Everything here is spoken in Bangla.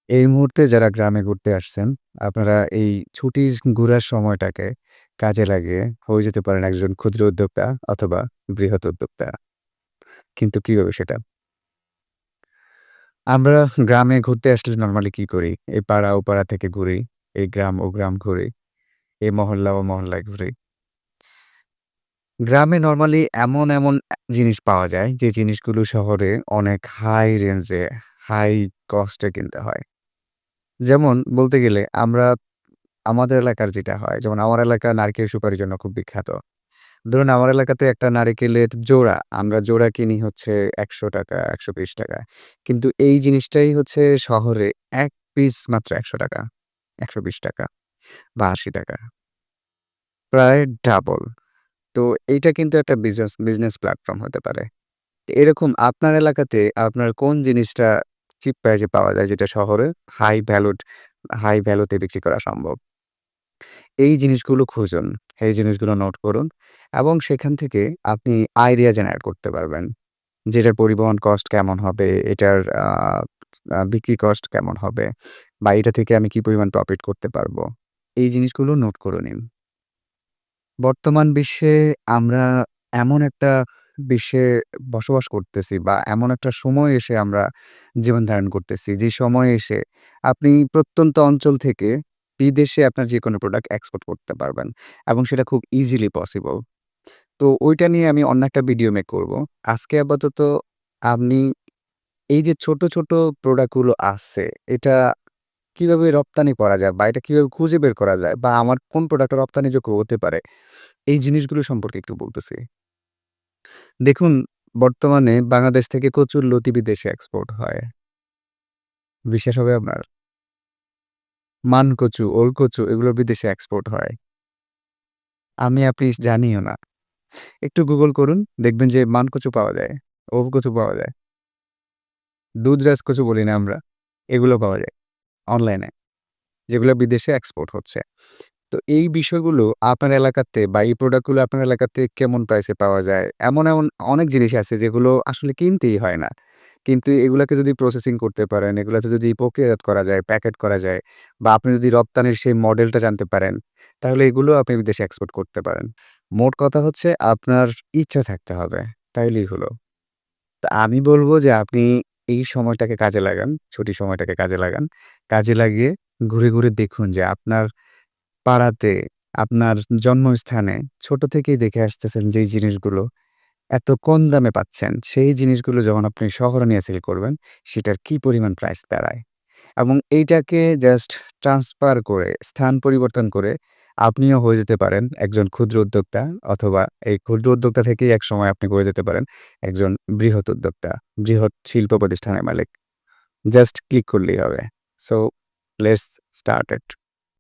এই মুহূর্তে যারা গ্রামে ঘুরতে আসছেন, আপনারা এই ছুটির ঘোরার সময়টাকে কাজে লাগিয়ে হয়ে যেতে পারেন একজন ক্ষুদ্র উদ্যোক্তা অথবা বৃহৎ উদ্যোক্তা। কিন্তু কিভাবে সেটা? আমরা গ্রামে ঘুরতে আসলে নরমালি কি করি? এই পাড়া ও পাড়া থেকে ঘুরি, এই গ্রাম ও গ্রাম ঘুরি, এই মহল্লা ও মহল্লায় ঘুরি। গ্রামে নরমালি এমন জিনিস পাওয়া যায় যে জিনিসগুলো শহরে অনেক হাই রেঞ্জে, হাই কস্টে কিনতে হয়। যেমন বলতে গেলে আমাদের এলাকার যেটা হয়, যেমন আমার এলাকা নারকেল সুপারির জন্য খুব বিখ্যাত। ধরুন আমার এলাকাতে একটা নারিকেলের জোড়া, আমরা জোড়া কিনি হচ্ছে ৳১০০, ৳১২০। কিন্তু এই জিনিসটাই হচ্ছে শহরে ১ পিস মাত্র ৳১০০, ৳১২০ বা ৳৮০, প্রায় ডাবল। তো এইটা কিন্তু একটা বিজনেস প্ল্যাটফর্ম হতে পারে। এরকম আপনার এলাকাতে আপনার কোন জিনিসটা চিপ প্রাইস এ পাওয়া যায় যেটা শহরে হাই ভ্যালুড হাই ভ্যালুতে বিক্রি করা সম্ভব? এই জিনিসগুলো খুঁজুন, এই জিনিসগুলো নোট করুন এবং সেখান থেকে আপনি আইডিয়া জেনারেট করতে পারবেন। যে এটার পরিবহন কস্ট কেমন হবে, এটার আ আ বিক্রি কস্ট কেমন হবে বা এটা থেকে আমি কি পরিমাণ প্রফিট করতে পারবো। এই জিনিসগুলো নোট করে নিন। বর্তমান বিশ্বে আমরা এমন একটা বিশ্বে বসবাস করতেছি বা এমন একটা সময়ে এসে আমরা জীবন ধারণ করতেছি, যে সময়ে এসে আপনি প্রত্যন্ত অঞ্চল থেকে বিদেশে আপনার যেকোনো প্রোডাক্ট এক্সপোর্ট করতে পারবেন এবং সেটা খুব ইজিলি পসিবল। তো ওইটা নিয়ে আমি অন্য একটা ভিডিও মেক করব। আজকে আপাতত আপনি এই যে ছোট প্রোডাক্ট গুলো আছে, এটা কিভাবে রপ্তানি করা যায় বা এটা কিভাবে খুঁজে বের করা যায় বা আমার কোন প্রোডাক্টটা রপ্তানিযোগ্য হতে পারে, এই জিনিসগুলো সম্পর্কে একটু বলতেছি। দেখুন, বর্তমানে বাংলাদেশ থেকে কচুর লতি বিদেশে এক্সপোর্ট হয়। বিশ্বাস হবে আপনার? মানকচু, ওলকচু এগুলো বিদেশে এক্সপোর্ট হয়। আপনি জানিও না। একটু গুগল করুন, দেখবেন যে মানকচু পাওয়া যায়, ওলকচু পাওয়া যায়। দুধরাজ কচু বলি না আমরা, এগুলো পাওয়া যায় অনলাইনে, যেগুলো বিদেশে এক্সপোর্ট হচ্ছে। তো এই বিষয়গুলো আপনার এলাকাতে বা এই প্রোডাক্টগুলো আপনার এলাকাতে কেমন প্রাইসে পাওয়া যায়? এমন অনেক জিনিস আছে যেগুলো আসলে কিনতেই হয় না। কিন্তু এগুলাকে যদি প্রসেসিং করতে পারেন, এগুলাতে যদি প্রক্রিয়াজাত করা যায়, প্যাকেট করা যায় বা আপনি যদি রপ্তানির সেই মডেলটা জানতে পারেন, তাহলে এগুলো আপনি বিদেশে এক্সপোর্ট করতে পারেন। মোট কথা হচ্ছে আপনার ইচ্ছা থাকতে হবে, তাইলেই হলো। তা আমি বলব যে আপনি এই সময়টাকে কাজে লাগান, ছুটির সময়টাকে কাজে লাগান। কাজে লাগিয়ে ঘুরে দেখুন যে আপনার পাড়াতে, আপনার জন্মস্থানে ছোট থেকেই দেখে আসতেছেন যেই জিনিসগুলো এত কম দামে পাচ্ছেন, সেই জিনিসগুলো যখন আপনি শহরে নিয়ে সেল করবেন, সেটার কি পরিমাণ প্রাইস দাঁড়ায়। এবং এইটাকে জাস্ট ট্রান্সফার করে, স্থান পরিবর্তন করে আপনিও হয়ে যেতে পারেন একজন ক্ষুদ্র উদ্যোক্তা অথবা এই ক্ষুদ্র উদ্যোক্তা থেকেই একসময় আপনি হয়ে যেতে পারেন একজন বৃহৎ উদ্যোক্তা, বৃহৎ শিল্প প্রতিষ্ঠানের মালিক। জাস্ট ক্লিক করলেই হবে। So let's start it.